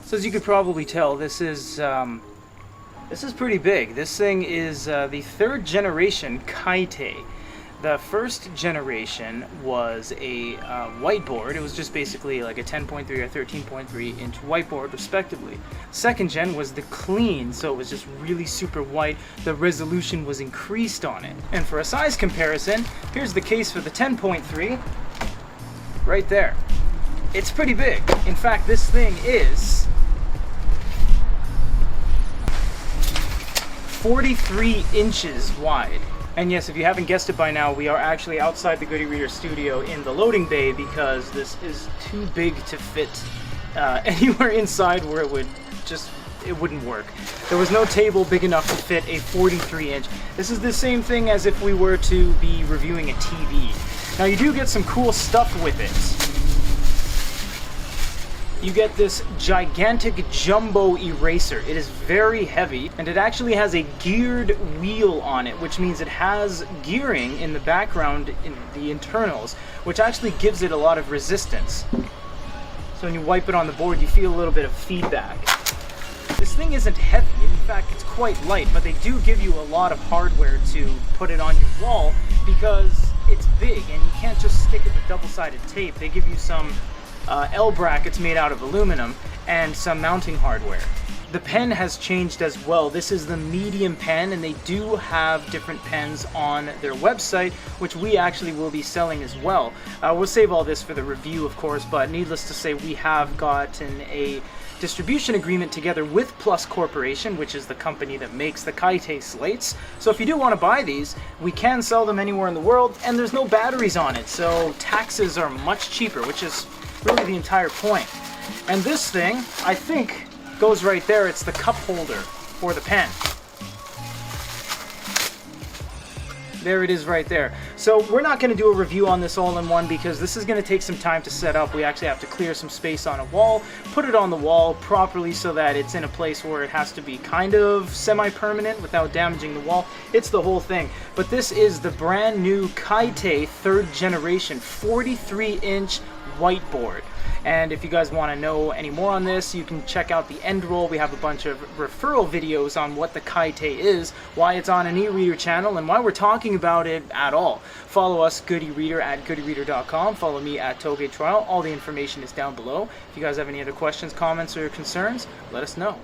So as you could probably tell, this is pretty big. This thing is the third generation Kaite. The first generation was a whiteboard. It was just basically like a 10.3 or 13.3 inch whiteboard respectively. Second gen was the clean, so it was just really super white. The resolution was increased on it. And for a size comparison, here's the case for the 10.3 right there. It's pretty big. In fact, this thing is 43 inches wide. And yes, if you haven't guessed it by now, we are actually outside the Goody Reader studio in the loading bay because this is too big to fit anywhere inside where it wouldn't work. There was no table big enough to fit a 43 inch. This is the same thing as if we were to be reviewing a TV. Now you do get some cool stuff with it. You get this gigantic jumbo eraser. It is very heavy, and it actually has a geared wheel on it, which means it has gearing in the background in the internals, which actually gives it a lot of resistance. So when you wipe it on the board, you feel a little bit of feedback. This thing isn't heavy. In fact, it's quite light, but they do give you a lot of hardware to put it on your wall because it's big, and you can't just stick it with double-sided tape. They give you some L brackets made out of aluminum and some mounting hardware. The pen has changed as well. This is the medium pen, and they do have different pens on their website, which we actually will be selling as well. We'll save all this for the review, of course, but needless to say, we have gotten a distribution agreement together with PLUS Corporation, which is the company that makes the Kaite slates. So if you do want to buy these, we can sell them anywhere in the world, and there's no batteries on it, so taxes are much cheaper, which is really the entire point. And this thing, I think, goes right there. It's the cup holder for the pen. There it is right there. So we're not going to do a review on this all in one because this is going to take some time to set up. We actually have to clear some space on a wall, put it on the wall properly so that it's in a place where it has to be kind of semi-permanent without damaging the wall. It's the whole thing. But this is the brand new Kaite 3rd generation 43-inch whiteboard. And if you guys want to know any more on this, you can check out the end roll. We have a bunch of referral videos on what the Kaite is, why it's on an e-reader channel, and why we're talking about it at all. Follow us, Goody Reader, at goodyreader.com. Follow me at Toge Trial. All the information is down below. If you guys have any other questions, comments, or concerns, let us know.